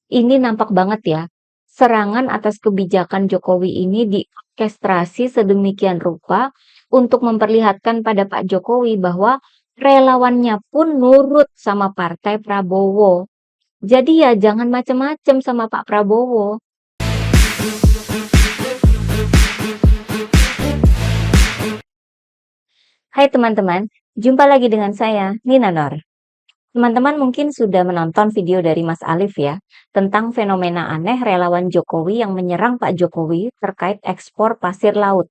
Ini nampak banget ya, serangan atas kebijakan Jokowi ini diorkestrasi sedemikian rupa untuk memperlihatkan pada Pak Jokowi bahwa relawannya pun nurut sama partai Prabowo. Jadi ya jangan macem-macem sama Pak Prabowo. Hai teman-teman, jumpa lagi dengan saya, Nina Nor. Teman-teman mungkin sudah menonton video dari Mas Alif ya, tentang fenomena aneh relawan Jokowi yang menyerang Pak Jokowi terkait ekspor pasir laut.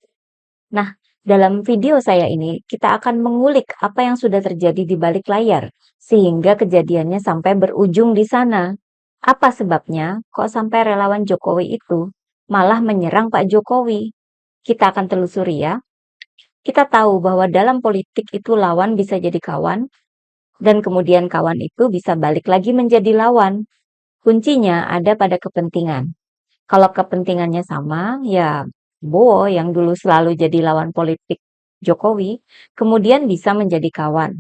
Nah, dalam video saya ini, kita akan mengulik apa yang sudah terjadi di balik layar, sehingga kejadiannya sampai berujung di sana. Apa sebabnya kok sampai relawan Jokowi itu malah menyerang Pak Jokowi? Kita akan telusuri ya. Kita tahu bahwa dalam politik itu lawan bisa jadi kawan, dan kemudian kawan itu bisa balik lagi menjadi lawan. Kuncinya ada pada kepentingan. Kalau kepentingannya sama, ya Bowo yang dulu selalu jadi lawan politik Jokowi, kemudian bisa menjadi kawan.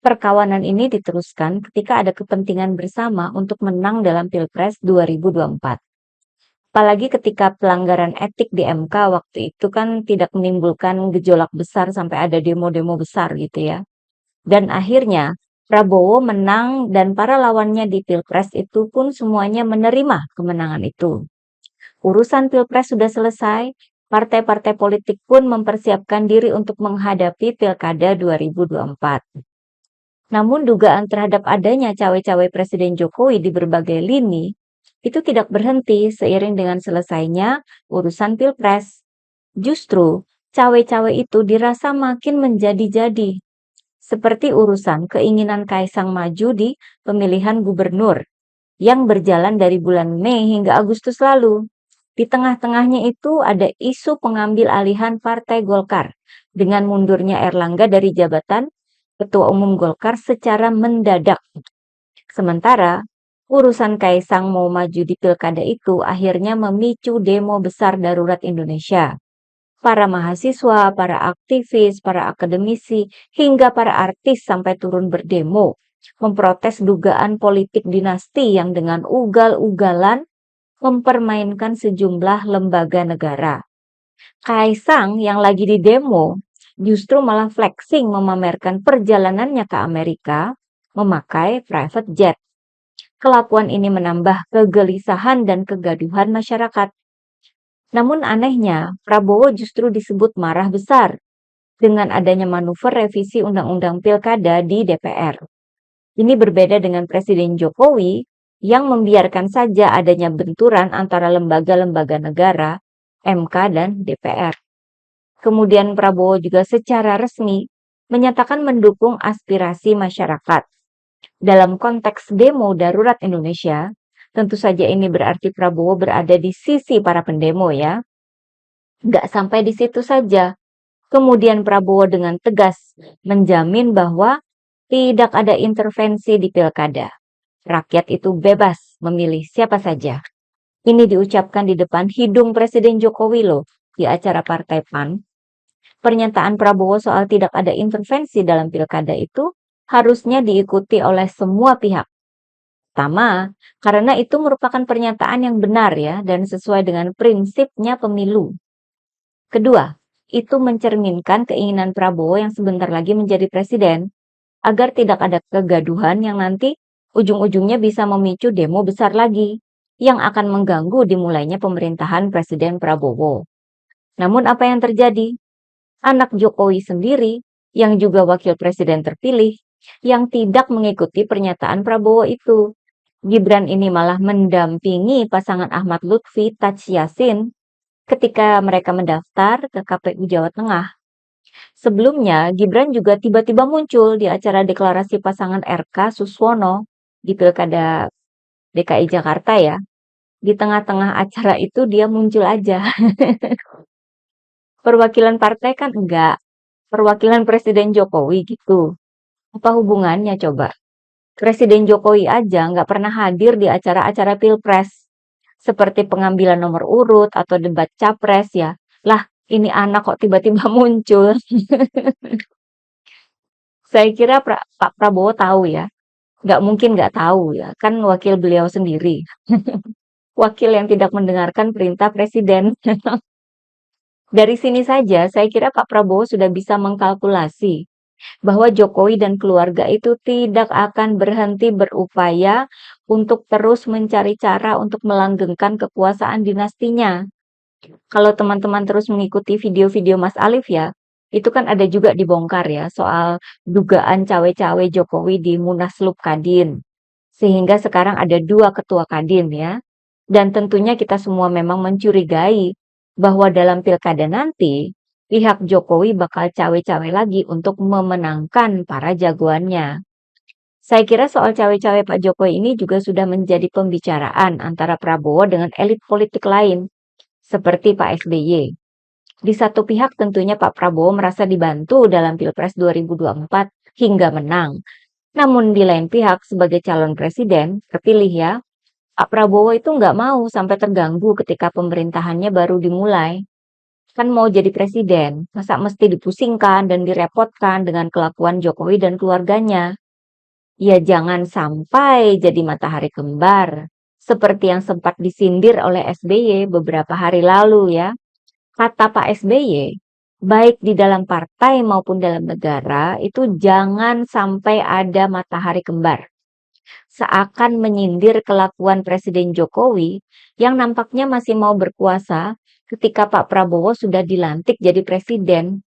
Perkawanan ini diteruskan ketika ada kepentingan bersama untuk menang dalam Pilpres 2024. Apalagi ketika pelanggaran etik di MK waktu itu kan tidak menimbulkan gejolak besar sampai ada demo-demo besar gitu ya. Dan akhirnya Prabowo menang dan para lawannya di Pilpres itu pun semuanya menerima kemenangan itu. Urusan Pilpres sudah selesai, partai-partai politik pun mempersiapkan diri untuk menghadapi Pilkada 2024. Namun dugaan terhadap adanya cawe-cawe Presiden Jokowi di berbagai lini itu tidak berhenti seiring dengan selesainya urusan Pilpres. Justru cawe-cawe itu dirasa makin menjadi-jadi, seperti urusan keinginan Kaisang maju di pemilihan gubernur yang berjalan dari bulan Mei hingga Agustus lalu. Di tengah-tengahnya itu ada isu pengambil alihan Partai Golkar dengan mundurnya Erlangga dari jabatan Ketua Umum Golkar secara mendadak. Sementara urusan Kaisang mau maju di pilkada itu akhirnya memicu demo besar darurat Indonesia. Para mahasiswa, para aktivis, para akademisi, hingga para artis sampai turun berdemo, memprotes dugaan politik dinasti yang dengan ugal-ugalan mempermainkan sejumlah lembaga negara. Kaisang yang lagi di demo justru malah flexing memamerkan perjalanannya ke Amerika memakai private jet. Kelakuan ini menambah kegelisahan dan kegaduhan masyarakat. Namun anehnya, Prabowo justru disebut marah besar dengan adanya manuver revisi Undang-Undang Pilkada di DPR. Ini berbeda dengan Presiden Jokowi yang membiarkan saja adanya benturan antara lembaga-lembaga negara, MK dan DPR. Kemudian Prabowo juga secara resmi menyatakan mendukung aspirasi masyarakat. Dalam konteks demo darurat Indonesia, tentu saja ini berarti Prabowo berada di sisi para pendemo ya. Nggak sampai di situ saja. Kemudian Prabowo dengan tegas menjamin bahwa tidak ada intervensi di pilkada. Rakyat itu bebas memilih siapa saja. Ini diucapkan di depan hidung Presiden Jokowi loh di acara Partai PAN. Pernyataan Prabowo soal tidak ada intervensi dalam pilkada itu harusnya diikuti oleh semua pihak. Pertama, karena itu merupakan pernyataan yang benar ya dan sesuai dengan prinsipnya pemilu. Kedua, itu mencerminkan keinginan Prabowo yang sebentar lagi menjadi presiden, agar tidak ada kegaduhan yang nanti ujung-ujungnya bisa memicu demo besar lagi, yang akan mengganggu dimulainya pemerintahan Presiden Prabowo. Namun apa yang terjadi? Anak Jokowi sendiri, yang juga wakil presiden terpilih, yang tidak mengikuti pernyataan Prabowo itu. Gibran ini malah mendampingi pasangan Ahmad Lutfi Taj Yassin ketika mereka mendaftar ke KPU Jawa Tengah. Sebelumnya, Gibran juga tiba-tiba muncul di acara deklarasi pasangan RK Suswono di Pilkada DKI Jakarta ya. Di tengah-tengah acara itu dia muncul aja. Perwakilan partai kan enggak. Perwakilan Presiden Jokowi gitu. Apa hubungannya coba? Presiden Jokowi aja nggak pernah hadir di acara-acara Pilpres. Seperti pengambilan nomor urut atau debat capres ya. Lah, ini anak kok tiba-tiba muncul. Saya kira Pak Prabowo tahu ya, Nggak mungkin nggak tahu ya, kan wakil beliau sendiri. Wakil yang tidak mendengarkan perintah presiden. Dari sini saja, saya kira Pak Prabowo sudah bisa mengkalkulasi bahwa Jokowi dan keluarga itu tidak akan berhenti berupaya untuk terus mencari cara untuk melanggengkan kekuasaan dinastinya. Kalau teman-teman terus mengikuti video-video Mas Alif ya, itu kan ada juga dibongkar ya soal dugaan cawe-cawe Jokowi di Munaslup Kadin. Sehingga sekarang ada 2 ketua Kadin ya. Dan tentunya kita semua memang mencurigai bahwa dalam pilkada nanti, pihak Jokowi bakal cawe-cawe lagi untuk memenangkan para jagoannya. Saya kira soal cawe-cawe Pak Jokowi ini juga sudah menjadi pembicaraan antara Prabowo dengan elit politik lain, seperti Pak SBY. Di satu pihak tentunya Pak Prabowo merasa dibantu dalam Pilpres 2024 hingga menang. Namun di lain pihak sebagai calon presiden terpilih ya, Pak Prabowo itu nggak mau sampai terganggu ketika pemerintahannya baru dimulai. Kan mau jadi presiden, masa mesti dipusingkan dan direpotkan dengan kelakuan Jokowi dan keluarganya. Ya jangan sampai jadi matahari kembar, seperti yang sempat disindir oleh SBY beberapa hari lalu ya. Kata Pak SBY, baik di dalam partai maupun dalam negara itu jangan sampai ada matahari kembar. Seakan menyindir kelakuan Presiden Jokowi yang nampaknya masih mau berkuasa ketika Pak Prabowo sudah dilantik jadi presiden.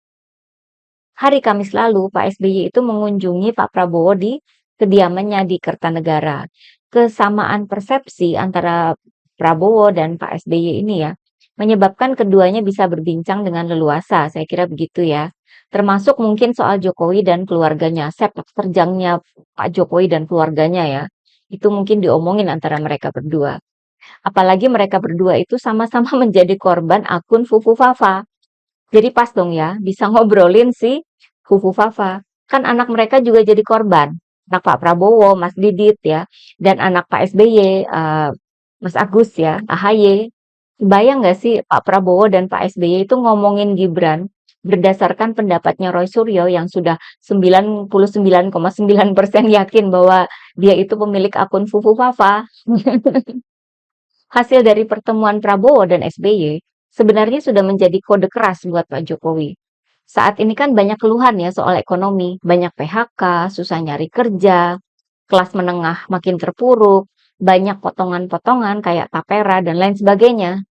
Hari Kamis lalu, Pak SBY itu mengunjungi Pak Prabowo di kediamannya di Kertanegara. Kesamaan persepsi antara Prabowo dan Pak SBY ini ya, menyebabkan keduanya bisa berbincang dengan leluasa, saya kira begitu ya. Termasuk mungkin soal Jokowi dan keluarganya, sepak terjangnya Pak Jokowi dan keluarganya ya. Itu mungkin diomongin antara mereka berdua. Apalagi mereka berdua itu sama-sama menjadi korban akun Fufu Fafa. Jadi pas dong ya, bisa ngobrolin si Fufu Fafa. Kan anak mereka juga jadi korban. Anak Pak Prabowo, Mas Didit ya, dan anak Pak SBY, Mas Agus ya, AHY. Bayang nggak sih Pak Prabowo dan Pak SBY itu ngomongin Gibran berdasarkan pendapatnya Roy Suryo yang sudah 99,9% yakin bahwa dia itu pemilik akun Fufu Fafa. Hasil dari pertemuan Prabowo dan SBY sebenarnya sudah menjadi kode keras buat Pak Jokowi. Saat ini kan banyak keluhan ya soal ekonomi, banyak PHK, susah nyari kerja, kelas menengah makin terpuruk, banyak potongan-potongan kayak tapera dan lain sebagainya.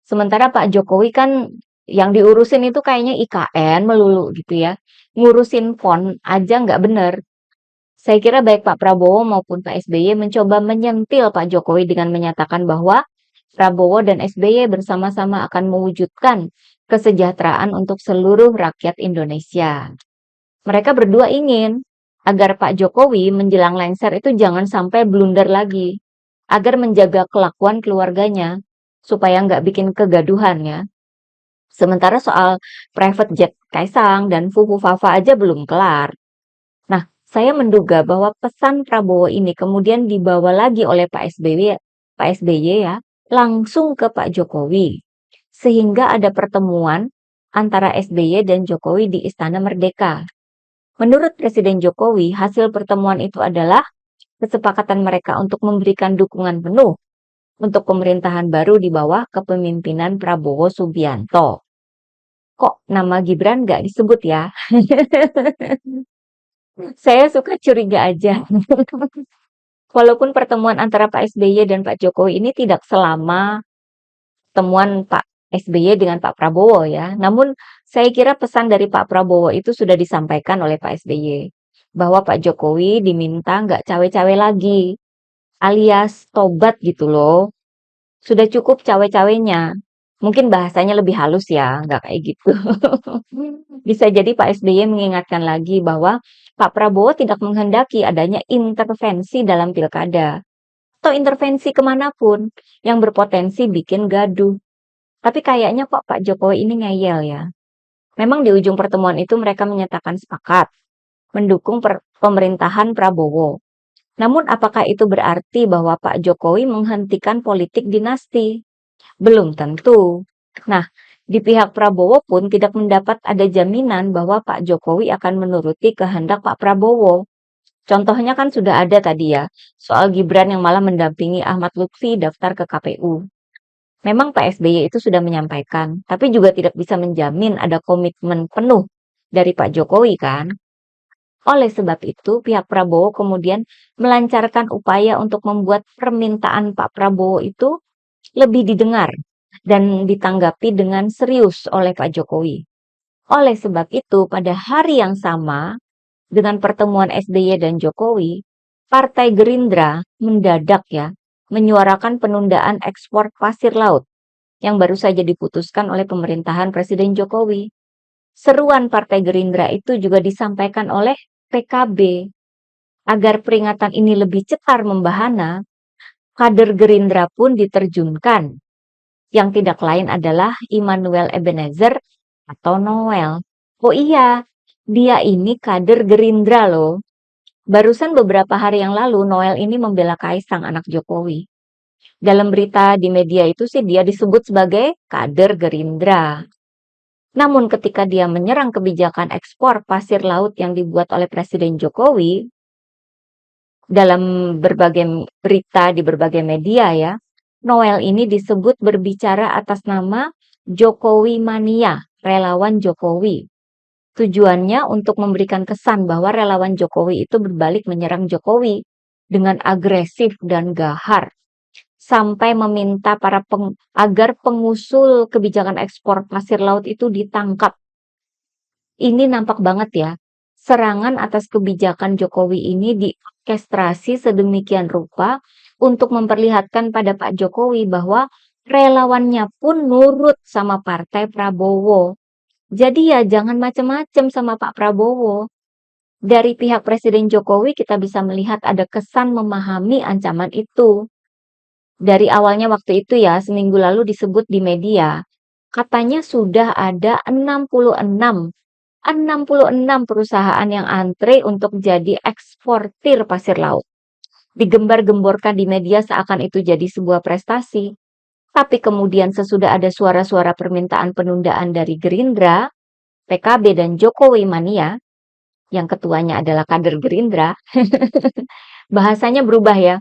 Sementara Pak Jokowi kan yang diurusin itu kayaknya IKN melulu gitu ya. Ngurusin PON aja nggak bener. Saya kira baik Pak Prabowo maupun Pak SBY mencoba menyentil Pak Jokowi dengan menyatakan bahwa Prabowo dan SBY bersama-sama akan mewujudkan kesejahteraan untuk seluruh rakyat Indonesia. Mereka berdua ingin agar Pak Jokowi menjelang lengser itu jangan sampai blunder lagi, agar menjaga kelakuan keluarganya, supaya nggak bikin kegaduhan ya. Sementara soal private jet Kaisang dan Fufu Fafa aja belum kelar. Nah, saya menduga bahwa pesan Prabowo ini kemudian dibawa lagi oleh Pak SBY ya, langsung ke Pak Jokowi. Sehingga ada pertemuan antara SBY dan Jokowi di Istana Merdeka. Menurut Presiden Jokowi, hasil pertemuan itu adalah kesepakatan mereka untuk memberikan dukungan penuh untuk pemerintahan baru di bawah kepemimpinan Prabowo Subianto. Kok nama Gibran nggak disebut ya? Saya suka curiga aja. Walaupun pertemuan antara Pak SBY dan Pak Jokowi ini tidak selama temuan Pak SBY dengan Pak Prabowo ya. Namun saya kira pesan dari Pak Prabowo itu sudah disampaikan oleh Pak SBY. Bahwa Pak Jokowi diminta nggak cawe-cawe lagi. Alias tobat gitu loh. Sudah cukup cawe-cawenya. Mungkin bahasanya lebih halus ya, nggak kayak gitu. Bisa jadi Pak SBY mengingatkan lagi bahwa Pak Prabowo tidak menghendaki adanya intervensi dalam pilkada. Atau intervensi kemanapun yang berpotensi bikin gaduh. Tapi kayaknya kok Pak Jokowi ini ngeyel ya. Memang di ujung pertemuan itu mereka menyatakan sepakat mendukung pemerintahan Prabowo. Namun apakah itu berarti bahwa Pak Jokowi menghentikan politik dinasti? Belum tentu. Nah, di pihak Prabowo pun tidak mendapat ada jaminan bahwa Pak Jokowi akan menuruti kehendak Pak Prabowo. Contohnya kan sudah ada tadi ya, soal Gibran yang malah mendampingi Ahmad Lutfi daftar ke KPU. Memang Pak SBY itu sudah menyampaikan, tapi juga tidak bisa menjamin ada komitmen penuh dari Pak Jokowi kan. Oleh sebab itu, pihak Prabowo kemudian melancarkan upaya untuk membuat permintaan Pak Prabowo itu lebih didengar dan ditanggapi dengan serius oleh Pak Jokowi. Oleh sebab itu, pada hari yang sama, dengan pertemuan SBY dan Jokowi, Partai Gerindra mendadak ya, menyuarakan penundaan ekspor pasir laut yang baru saja diputuskan oleh pemerintahan Presiden Jokowi. Seruan Partai Gerindra itu juga disampaikan oleh PKB. Agar peringatan ini lebih cetar membahana, kader Gerindra pun diterjunkan, yang tidak lain adalah Immanuel Ebenezer atau Noel. Oh iya, dia ini kader Gerindra loh. Barusan beberapa hari yang lalu Noel ini membela Kaisang anak Jokowi. Dalam berita di media itu sih dia disebut sebagai kader Gerindra. Namun ketika dia menyerang kebijakan ekspor pasir laut yang dibuat oleh Presiden Jokowi, dalam berbagai berita di berbagai media ya, Noel ini disebut berbicara atas nama Jokowi Mania, relawan Jokowi. Tujuannya untuk memberikan kesan bahwa relawan Jokowi itu berbalik menyerang Jokowi dengan agresif dan gahar, sampai meminta agar pengusul kebijakan ekspor pasir laut itu ditangkap. Ini nampak banget ya, serangan atas kebijakan Jokowi ini diorkestrasi sedemikian rupa untuk memperlihatkan pada Pak Jokowi bahwa relawannya pun nurut sama Partai Prabowo. Jadi ya jangan macam-macam sama Pak Prabowo. Dari pihak Presiden Jokowi kita bisa melihat ada kesan memahami ancaman itu. Dari awalnya waktu itu ya, seminggu lalu disebut di media, katanya sudah ada 66 perusahaan yang antre untuk jadi eksportir pasir laut. Digembar-gemborkan di media seakan itu jadi sebuah prestasi. Tapi kemudian sesudah ada suara-suara permintaan penundaan dari Gerindra, PKB dan Jokowi Mania, yang ketuanya adalah kader Gerindra, bahasanya berubah ya.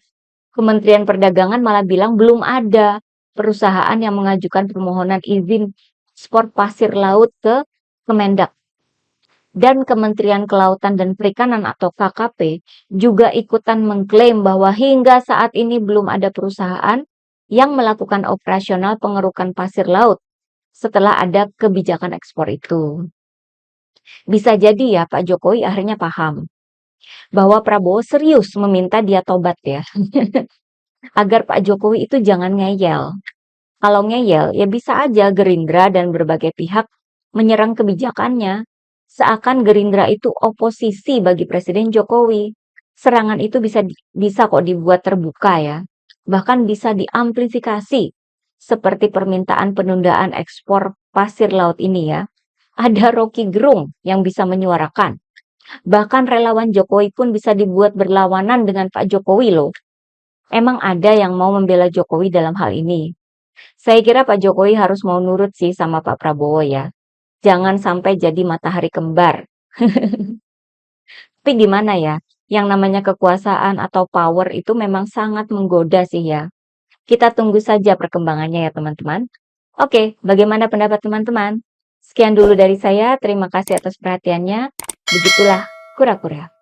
Kementerian Perdagangan malah bilang belum ada perusahaan yang mengajukan permohonan izin ekspor pasir laut ke Kemendak. Dan Kementerian Kelautan dan Perikanan atau KKP juga ikutan mengklaim bahwa hingga saat ini belum ada perusahaan yang melakukan operasional pengerukan pasir laut setelah ada kebijakan ekspor itu. Bisa jadi ya Pak Jokowi akhirnya paham bahwa Prabowo serius meminta dia tobat ya, agar Pak Jokowi itu jangan ngeyel. Kalau ngeyel ya bisa aja Gerindra dan berbagai pihak menyerang kebijakannya. Seakan Gerindra itu oposisi bagi Presiden Jokowi. Serangan itu bisa kok dibuat terbuka ya. Bahkan bisa diamplifikasi. Seperti permintaan penundaan ekspor pasir laut ini ya. Ada Rocky Gerung yang bisa menyuarakan. Bahkan relawan Jokowi pun bisa dibuat berlawanan dengan Pak Jokowi loh. Emang ada yang mau membela Jokowi dalam hal ini? Saya kira Pak Jokowi harus mau nurut sih sama Pak Prabowo ya. Jangan sampai jadi matahari kembar. Tapi gimana ya, yang namanya kekuasaan atau power itu memang sangat menggoda sih ya. Kita tunggu saja perkembangannya ya teman-teman. Oke, bagaimana pendapat teman-teman? Sekian dulu dari saya, terima kasih atas perhatiannya. Begitulah kura-kura.